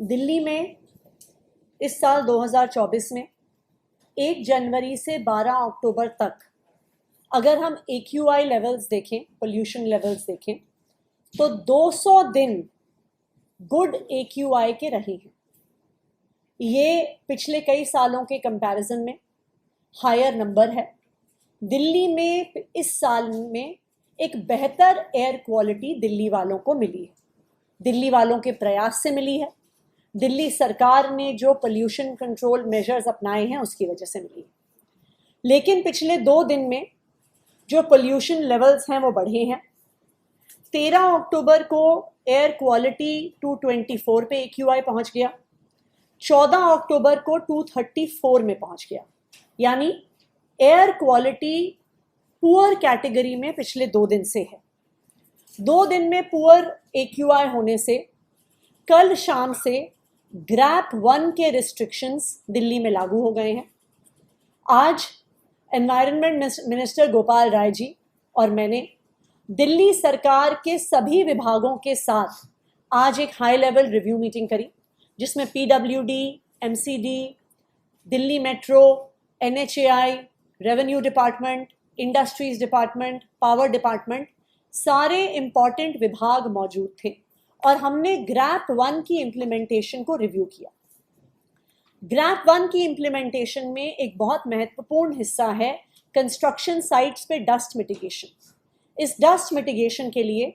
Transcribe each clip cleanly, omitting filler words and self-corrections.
दिल्ली में इस साल 2024 में 1 जनवरी से 12 अक्टूबर तक अगर हम AQI लेवल्स देखें, पोल्यूशन लेवल्स देखें, तो 200 दिन गुड AQI के रहे हैं। ये पिछले कई सालों के कंपैरिजन में हायर नंबर है। दिल्ली में इस साल में एक बेहतर एयर क्वालिटी दिल्ली वालों को मिली है, दिल्ली वालों के प्रयास से मिली है, दिल्ली सरकार ने जो पोल्यूशन कंट्रोल मेजर्स अपनाए हैं उसकी वजह से मिली है। लेकिन पिछले 2 दिन में जो पोल्यूशन लेवल्स हैं वो बढ़े हैं। 13 अक्टूबर को एयर क्वालिटी 224 पे AQI पहुंच गया, 14 अक्टूबर को 234 में पहुंच गया, यानी एयर क्वालिटी पुअर कैटेगरी में पिछले 2 दिन से है। 2 दिन में पुअर AQI होने से कल शाम से ग्रैप 1 के रिस्ट्रिक्शंस दिल्ली में लागू हो गए हैं। आज एनवायरनमेंट मिनिस्टर गोपाल राय जी और मैंने दिल्ली सरकार के सभी विभागों के साथ आज एक हाई लेवल रिव्यू मीटिंग करी, जिसमें PWD, MCD, Delhi metro, NHAI, revenue department, industries department, power department, सारे इम्पॉर्टेंट विभाग मौजूद थे और हमने ग्रैप 1 की इम्प्लीमेंटेशन को रिव्यू किया। ग्रैप 1 की इम्प्लीमेंटेशन में एक बहुत महत्वपूर्ण हिस्सा है कंस्ट्रक्शन साइट्स पे डस्ट मिटिगेशन। इस डस्ट मिटिगेशन के लिए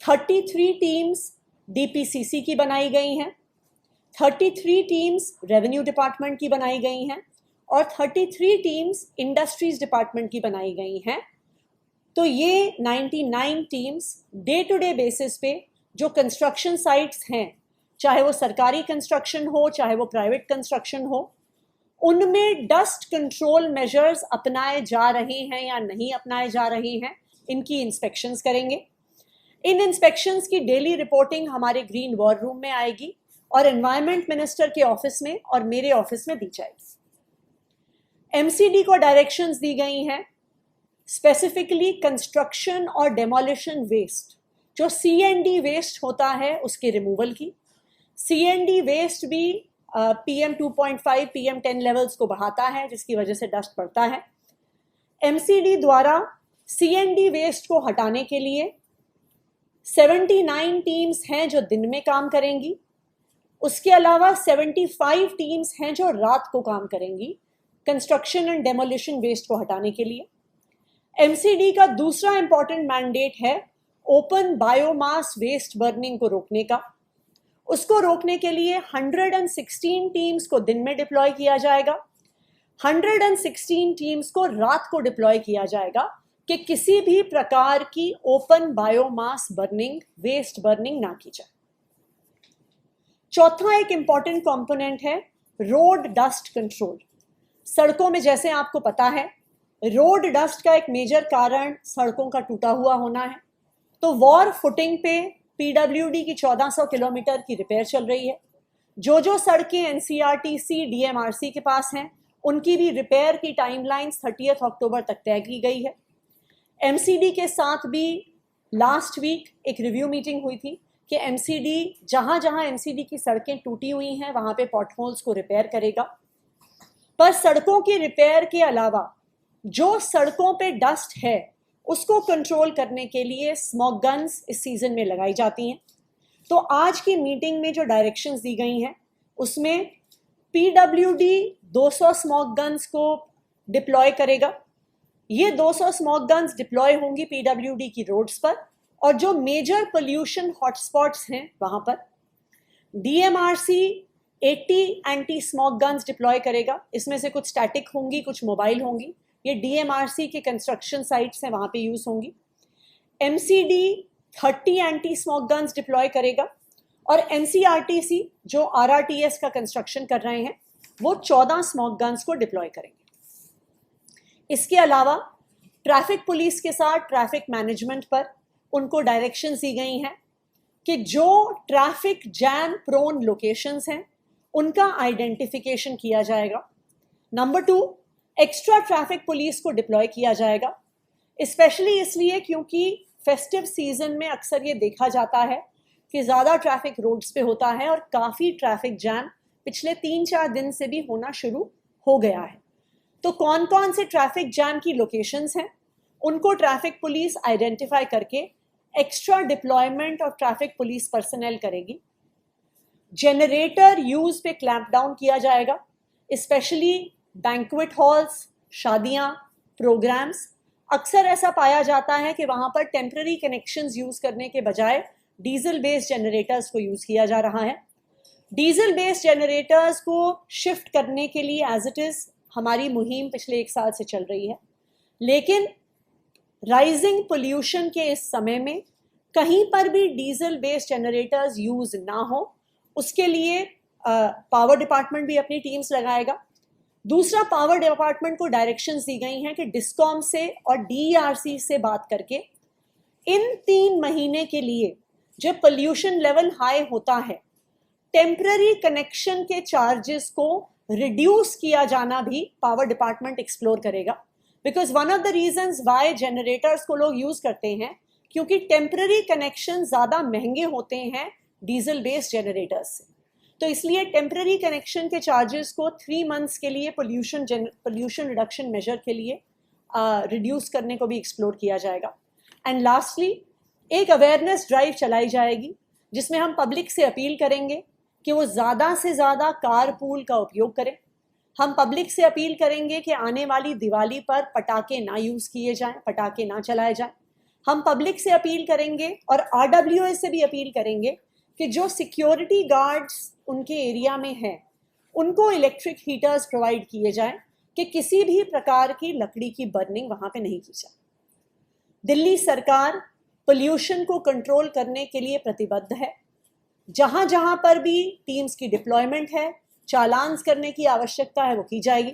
33 टीम्स DPCC की बनाई गई हैं, 33 टीम्स रेवेन्यू डिपार्टमेंट की बनाई गई हैं और 33 टीम्स इंडस्ट्रीज डिपार्टमेंट की बनाई गई हैं। तो ये 99 teams day to day basis पे जो कंस्ट्रक्शन साइट्स हैं, चाहे वो सरकारी कंस्ट्रक्शन हो चाहे वो प्राइवेट कंस्ट्रक्शन हो, उनमें डस्ट कंट्रोल मेजर्स अपनाए जा रहे हैं या नहीं अपनाए जा रहे हैं, इनकी इंस्पेक्शंस करेंगे। इन इंस्पेक्शंस की डेली रिपोर्टिंग हमारे ग्रीन वॉर रूम में आएगी और एनवायरनमेंट मिनिस्टर के ऑफिस में और मेरे ऑफिस में दी जाएगी। MCD को डायरेक्शंस दी गई हैं स्पेसिफिकली कंस्ट्रक्शन और डेमोलिशन वेस्ट, जो CND वेस्ट होता है उसके रिमूवल की। CND वेस्ट भी PM 2.5 PM 10 लेवल्स को बढ़ाता है, जिसकी वजह से डस्ट बढ़ता है। MCD द्वारा CND वेस्ट को हटाने के लिए 79 टीम्स हैं जो दिन में काम करेंगी, उसके अलावा 75 टीम्स हैं जो रात को काम करेंगी कंस्ट्रक्शन एंड डेमोलिशन वेस्ट को हटाने के लिए। MCD का दूसरा इंपॉर्टेंट मैंडेट है ओपन बायोमास वेस्ट बर्निंग को रोकने का। उसको रोकने के लिए 116 टीम्स को दिन में डिप्लॉय किया जाएगा, 116 टीम्स को रात को डिप्लॉय किया जाएगा कि किसी भी प्रकार की open biomass burning, waste burning ना की जाए। चौथा एक इंपॉर्टेंट कंपोनेंट है रोड डस्ट कंट्रोल। सड़कों में, जैसे आपको पता है, रोड डस्ट का एक मेजर कारण सड़कों का टूटा हुआ होना है। तो वॉर फुटिंग पे PWD की 1400 किलोमीटर की रिपेयर चल रही है। जो सड़कें NCRTC, DMRC के पास हैं, उनकी भी रिपेयर की टाइमलाइन 30 अक्टूबर तक तय की गई है। MCD के साथ भी लास्ट वीक एक रिव्यू मीटिंग हुई थी कि MCD जहाँ MCD की सड़कें टूटी हुई हैं वहाँ पे पॉटहोल्स को रिपेयर करेगा। पर सड़कों की रिपेयर के अलावा जो सड़कों पे डस्ट है उसको कंट्रोल करने के लिए स्मॉग गन्स इस सीजन में लगाई जाती हैं। तो आज की मीटिंग में जो डायरेक्शंस दी गई हैं उसमें PWD 200 स्मॉग गन्स को डिप्लॉय करेगा। ये 200 स्मॉग गन्स डिप्लॉय होंगी PWD की रोड्स पर और जो मेजर पोल्यूशन हॉटस्पॉट्स हैं वहाँ पर। DMRC 80 anti smog guns deploy करेगा। इसमें से कुछ स्टैटिक होंगी, कुछ मोबाइल होंगी। ये DMRC के कंस्ट्रक्शन साइट्स हैं, वहाँ पे यूज़ होंगी। MCD 30 anti smog guns deploy करेगा और NCRTC जो RRTS का कंस्ट्रक्शन कर रहे हैं वो 14 स्मॉग गन्स को डिप्लॉय करेंगे। इसके अलावा ट्रैफिक पुलिस के साथ ट्रैफिक मैनेजमेंट पर उनको डायरेक्शंस दी गई हैं कि जो ट्रैफिक जैम प्रोन लोकेशंस हैं उनका आइडेंटिफिकेशन किया जाएगा। नंबर 2, एक्स्ट्रा ट्रैफिक पुलिस को डिप्लॉय किया जाएगा, स्पेशली इसलिए क्योंकि फेस्टिव सीजन में अक्सर ये देखा जाता है कि ज़्यादा ट्रैफिक रोड्स पे होता है और काफ़ी ट्रैफिक जैम पिछले 3-4 दिन से भी होना शुरू हो गया है। तो कौन कौन से ट्रैफिक जैम की लोकेशंस हैं, उनको ट्रैफिक पुलिस आइडेंटिफाई करके extra deployment of traffic police personal करेगी। जनरेटर यूज पे क्लैंप डाउन किया जाएगा, स्पेशली बैंक्वेट हॉल्स, शादियाँ, प्रोग्राम्स। अक्सर ऐसा पाया जाता है कि वहाँ पर टेम्पररी कनेक्शंस यूज़ करने के बजाय डीजल बेस्ड जनरेटर्स को यूज़ किया जा रहा है। डीजल बेस्ड जनरेटर्स को शिफ्ट करने के लिए एज इट इज़ हमारी मुहिम पिछले 1 साल से चल रही है, लेकिन राइजिंग पोल्यूशन के इस समय में कहीं पर भी डीजल बेस्ड जनरेटर्स यूज़ ना हो, उसके लिए पावर डिपार्टमेंट भी अपनी टीम्स लगाएगा। दूसरा, पावर डिपार्टमेंट को डायरेक्शंस दी गई हैं कि डिस्कॉम से और डीईआरसी से बात करके इन 3 महीने के लिए जब पोल्यूशन लेवल हाई होता है, टेम्पररी कनेक्शन के चार्जेस को रिड्यूस किया जाना भी पावर डिपार्टमेंट एक्सप्लोर करेगा। Because one of the reasons Y generators को लोग यूज़ करते हैं क्योंकि टेम्पररी कनेक्शन ज़्यादा महंगे होते हैं डीजल बेस्ड जनरेटर्स से। तो इसलिए टेम्पररी कनेक्शन के चार्जेस को 3 मंथ्स के लिए पोल्यूशन रिडक्शन मेजर के लिए रिड्यूस करने को भी एक्सप्लोर किया जाएगा। एंड लास्टली, एक अवेयरनेस ड्राइव चलाई जाएगी जिसमें हम पब्लिक से अपील करेंगे कि वो ज़्यादा से ज़्यादा कार पूल का उपयोग करें। हम पब्लिक से अपील करेंगे कि आने वाली दिवाली पर पटाखे ना यूज़ किए जाएं, पटाखे ना चलाए जाएं। हम पब्लिक से अपील करेंगे और RWA से भी अपील करेंगे कि जो सिक्योरिटी गार्ड्स उनके एरिया में हैं, उनको इलेक्ट्रिक हीटर्स प्रोवाइड किए जाएं कि किसी भी प्रकार की लकड़ी की बर्निंग वहाँ पे नहीं की जाए। दिल्ली सरकार पोल्यूशन को कंट्रोल करने के लिए प्रतिबद्ध है। जहाँ जहाँ पर भी टीम्स की डिप्लॉयमेंट है, चालान्स करने की आवश्यकता है, वो की जाएगी।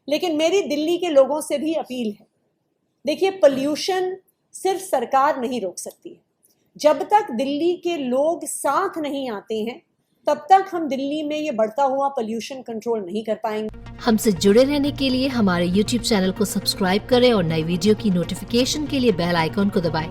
लेकिन मेरी दिल्ली के लोगों से भी अपील है, देखिए पोल्यूशन सिर्फ सरकार नहीं रोक सकती है। जब तक दिल्ली के लोग साथ नहीं आते हैं, तब तक हम दिल्ली में ये बढ़ता हुआ पोल्यूशन कंट्रोल नहीं कर पाएंगे। हमसे जुड़े रहने के लिए हमारे YouTube चैनल को सब्सक्राइब करें और नई वीडियो की नोटिफिकेशन के लिए बेल आइकॉन को दबाएं।